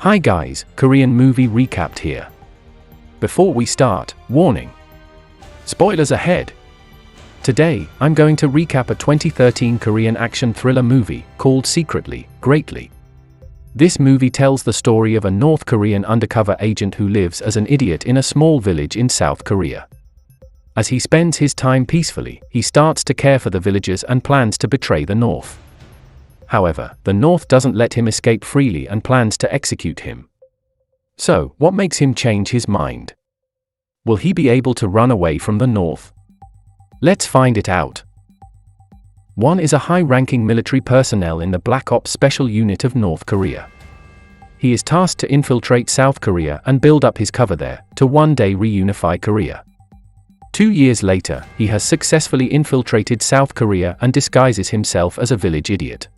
Hi guys, Korean movie recapped here. Before we start, warning. Spoilers ahead. Today, I'm going to recap a 2013 Korean action thriller movie called Secretly, Greatly. This movie tells the story of a North Korean undercover agent who lives as an idiot in a small village in South Korea. As he spends his time peacefully, he starts to care for the villagers and plans to betray the North. However, the North doesn't let him escape freely and plans to execute him. So, what makes him change his mind? Will he be able to run away from the North? Let's find it out. 1 is a high-ranking military personnel in the Black Ops Special Unit of North Korea. He is tasked to infiltrate South Korea and build up his cover there, to one day reunify Korea. 2 years later, he has successfully infiltrated South Korea and disguises himself as a village idiot.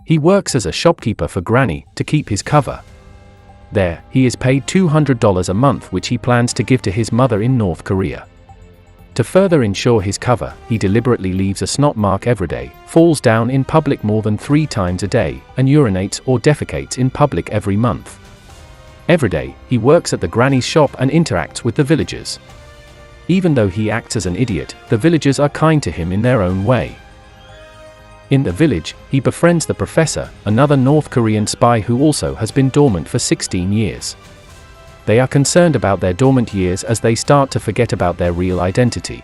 He works as a shopkeeper for Granny to keep his cover. There, he is paid $200 a month, which he plans to give to his mother in North Korea. To further ensure his cover, he deliberately leaves a snot mark every day, falls down in public more than 3 times a day, and urinates or defecates in public every month. Every day, he works at the Granny's shop and interacts with the villagers. Even though he acts as an idiot, the villagers are kind to him in their own way. In the village, he befriends the professor, another North Korean spy who also has been dormant for 16 years. They are concerned about their dormant years as they start to forget about their real identity.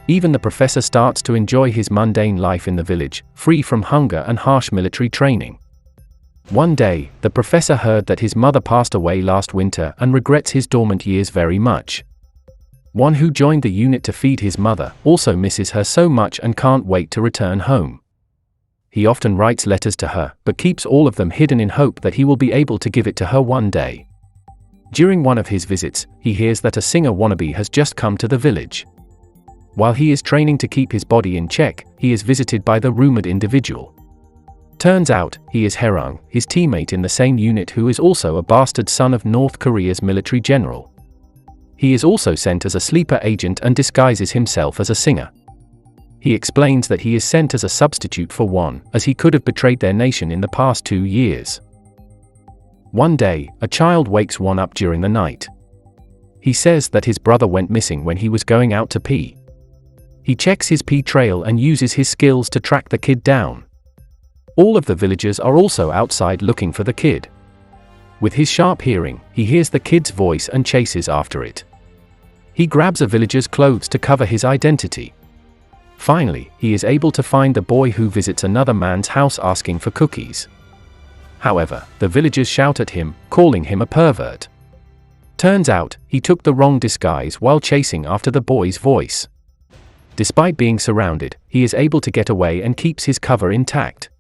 Even the professor starts to enjoy his mundane life in the village, free from hunger and harsh military training. One day, the professor heard that his mother passed away last winter and regrets his dormant years very much. One who joined the unit to feed his mother also misses her so much and can't wait to return home. He often writes letters to her, but keeps all of them hidden in hope that he will be able to give it to her one day. During one of his visits, he hears that a singer wannabe has just come to the village. While he is training to keep his body in check, he is visited by the rumored individual. Turns out, he is Haerung, his teammate in the same unit who is also a bastard son of North Korea's military general. He is also sent as a sleeper agent and disguises himself as a singer. He explains that he is sent as a substitute for Won, as he could have betrayed their nation in the past 2 years. One day, a child wakes Won up during the night. He says that his brother went missing when he was going out to pee. He checks his pee trail and uses his skills to track the kid down. All of the villagers are also outside looking for the kid. With his sharp hearing, he hears the kid's voice and chases after it. He grabs a villager's clothes to cover his identity. Finally, he is able to find the boy who visits another man's house asking for cookies. However, the villagers shout at him, calling him a pervert. Turns out, he took the wrong disguise while chasing after the boy's voice. Despite being surrounded, he is able to get away and keeps his cover intact.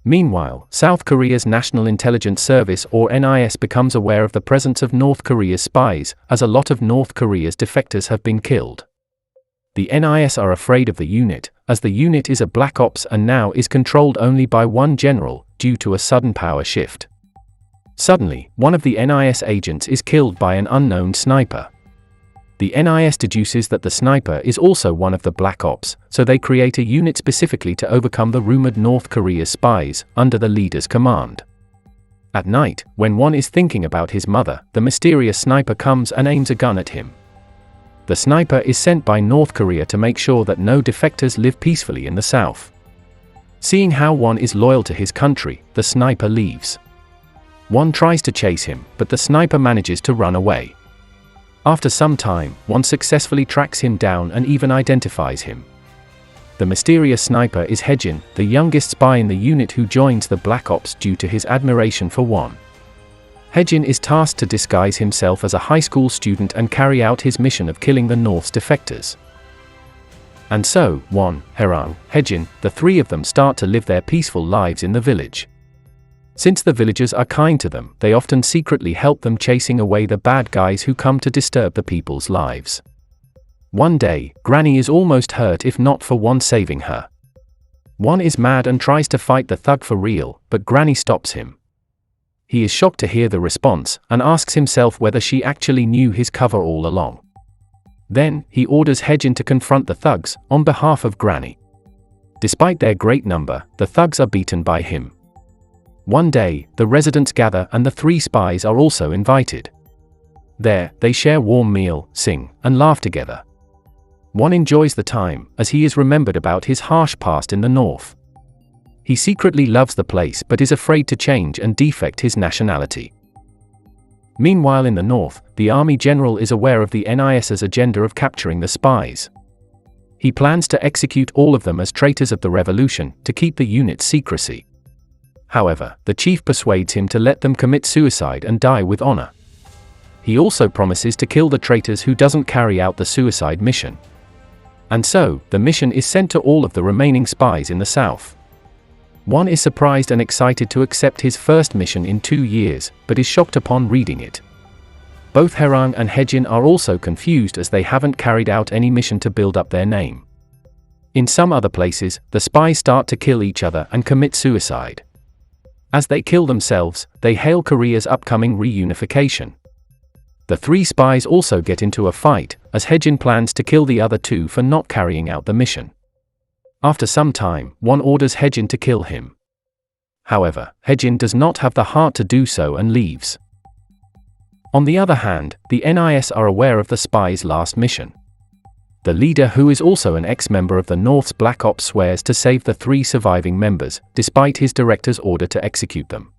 Meanwhile, South Korea's National Intelligence Service or NIS becomes aware of the presence of North Korea's spies, as a lot of North Korea's defectors have been killed. The NIS are afraid of the unit, as the unit is a black ops and now is controlled only by one general, due to a sudden power shift. Suddenly, one of the NIS agents is killed by an unknown sniper. The NIS deduces that the sniper is also one of the black ops, so they create a unit specifically to overcome the rumored North Korea spies, under the leader's command. At night, when one is thinking about his mother, the mysterious sniper comes and aims a gun at him. The sniper is sent by North Korea to make sure that no defectors live peacefully in the south. Seeing how Won is loyal to his country, the sniper leaves. Won tries to chase him, but the sniper manages to run away. After some time, Won successfully tracks him down and even identifies him. The mysterious sniper is Haejin, the youngest spy in the unit who joins the Black Ops due to his admiration for Won. Haejin is tasked to disguise himself as a high school student and carry out his mission of killing the North's defectors. And so, Won, Haerung, Haejin, the 3 of them start to live their peaceful lives in the village. Since the villagers are kind to them, they often secretly help them chasing away the bad guys who come to disturb the people's lives. One day, Granny is almost hurt if not for Won saving her. Won is mad and tries to fight the thug for real, but Granny stops him. He is shocked to hear the response, and asks himself whether she actually knew his cover all along. Then, he orders Haejin to confront the thugs, on behalf of Granny. Despite their great number, the thugs are beaten by him. One day, the residents gather and the 3 spies are also invited. There, they share warm meal, sing, and laugh together. One enjoys the time, as he is remembered about his harsh past in the north. He secretly loves the place but is afraid to change and defect his nationality. Meanwhile in the north, the army general is aware of the NIS's agenda of capturing the spies. He plans to execute all of them as traitors of the revolution, to keep the unit's secrecy. However, the chief persuades him to let them commit suicide and die with honor. He also promises to kill the traitors who doesn't carry out the suicide mission. And so, the mission is sent to all of the remaining spies in the south. One is surprised and excited to accept his first mission in 2 years, but is shocked upon reading it. Both Herang and Hejin are also confused as they haven't carried out any mission to build up their name. In some other places, the spies start to kill each other and commit suicide. As they kill themselves, they hail Korea's upcoming reunification. The 3 spies also get into a fight, as Hejin plans to kill the other 2 for not carrying out the mission. After some time, one orders Hejin to kill him. However, Hejin does not have the heart to do so and leaves. On the other hand, the NIS are aware of the spies' last mission. The leader, who is also an ex-member of the North's Black Ops, swears to save the 3 surviving members, despite his director's order to execute them.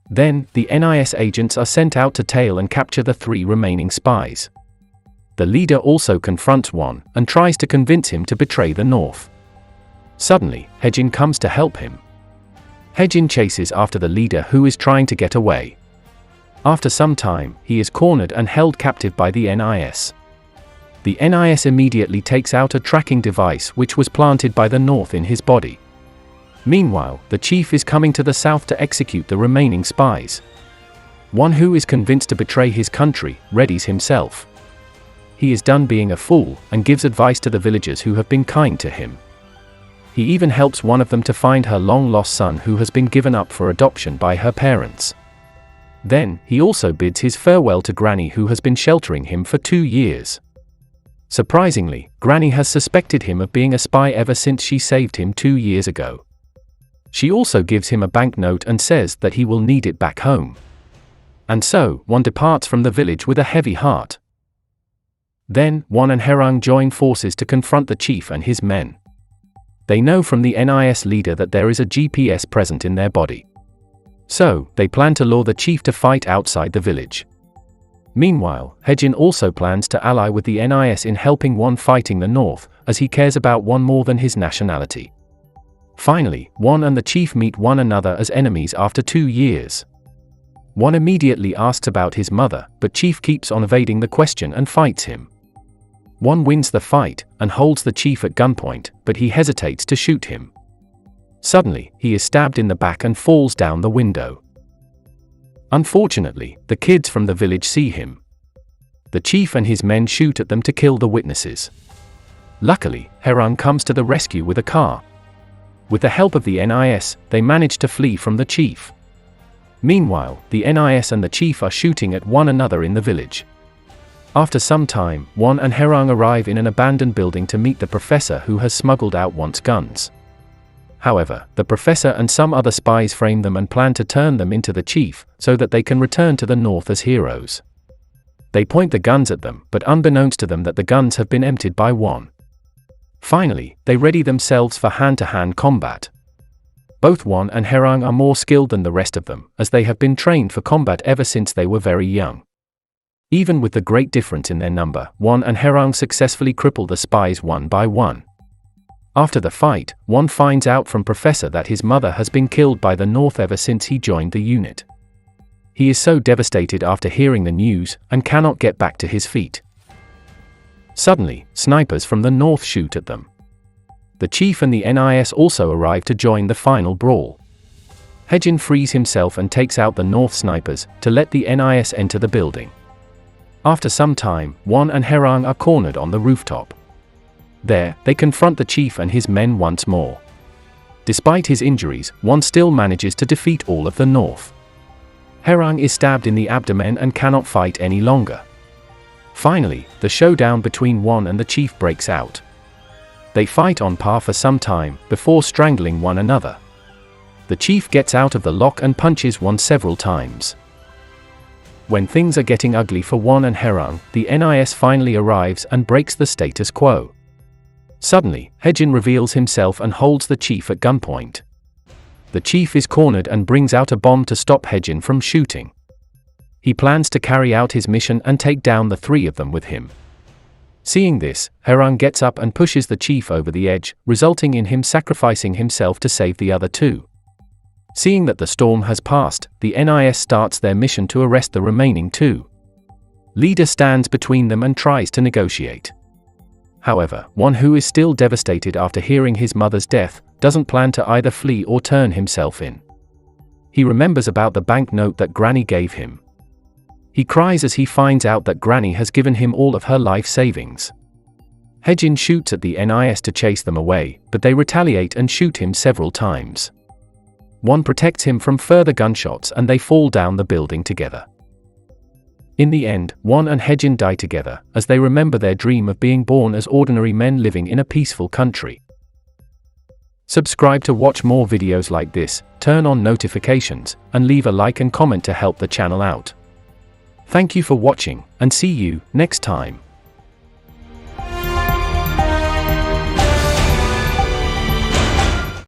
Then, the NIS agents are sent out to tail and capture the 3 remaining spies. The leader also confronts one, and tries to convince him to betray the North. Suddenly, Hejin comes to help him. Hejin chases after the leader, who is trying to get away. After some time, he is cornered and held captive by the NIS. The NIS immediately takes out a tracking device which was planted by the North in his body. Meanwhile, the chief is coming to the south to execute the remaining spies. One who is convinced to betray his country, readies himself. He is done being a fool, and gives advice to the villagers who have been kind to him. He even helps one of them to find her long-lost son, who has been given up for adoption by her parents. Then, he also bids his farewell to Granny, who has been sheltering him for 2 years. Surprisingly, Granny has suspected him of being a spy ever since she saved him 2 years ago. She also gives him a banknote and says that he will need it back home. And so, one departs from the village with a heavy heart. Then, One and Herang join forces to confront the chief and his men. They know from the NIS leader that there is a GPS present in their body. So, they plan to lure the chief to fight outside the village. Meanwhile, Hejin also plans to ally with the NIS in helping One fighting the North, as he cares about One more than his nationality. Finally, One and the chief meet one another as enemies after 2 years. One immediately asks about his mother, but Chief keeps on evading the question and fights him. One wins the fight, and holds the chief at gunpoint, but he hesitates to shoot him. Suddenly, he is stabbed in the back and falls down the window. Unfortunately, the kids from the village see him. The chief and his men shoot at them to kill the witnesses. Luckily, Herang comes to the rescue with a car. With the help of the NIS, they manage to flee from the chief. Meanwhile, the NIS and the chief are shooting at one another in the village. After some time, One and Herang arrive in an abandoned building to meet the professor, who has smuggled out One's guns. However, the professor and some other spies frame them and plan to turn them into the chief, so that they can return to the North as heroes. They point the guns at them, but unbeknownst to them that the guns have been emptied by One. Finally, they ready themselves for hand-to-hand combat. Both One and Herang are more skilled than the rest of them, as they have been trained for combat ever since they were very young. Even with the great difference in their number, One and Herang successfully cripple the spies one by one. After the fight, One finds out from Professor that his mother has been killed by the North ever since he joined the unit. He is so devastated after hearing the news, and cannot get back to his feet. Suddenly, snipers from the North shoot at them. The chief and the NIS also arrive to join the final brawl. Hejin frees himself and takes out the North snipers, to let the NIS enter the building. After some time, One and Herang are cornered on the rooftop. There, they confront the chief and his men once more. Despite his injuries, One still manages to defeat all of the North. Herang is stabbed in the abdomen and cannot fight any longer. Finally, the showdown between One and the chief breaks out. They fight on par for some time, before strangling one another. The chief gets out of the lock and punches Won several times. When things are getting ugly for Won and Haerung, the NIS finally arrives and breaks the status quo. Suddenly, Haejin reveals himself and holds the chief at gunpoint. The chief is cornered and brings out a bomb to stop Haejin from shooting. He plans to carry out his mission and take down the three of them with him. Seeing this, Haerung gets up and pushes the chief over the edge, resulting in him sacrificing himself to save the other two. Seeing that the storm has passed, the NIS starts their mission to arrest the remaining two. Leader stands between them and tries to negotiate. However, Won, who is still devastated after hearing his mother's death, doesn't plan to either flee or turn himself in. He remembers about the banknote that Granny gave him. He cries as he finds out that Granny has given him all of her life savings. Haejin shoots at the NIS to chase them away, but they retaliate and shoot him several times. Won protects him from further gunshots and they fall down the building together. In the end, Won and Haejin die together, as they remember their dream of being born as ordinary men living in a peaceful country. Subscribe to watch more videos like this, turn on notifications, and leave a like and comment to help the channel out. Thank you for watching, and see you next time.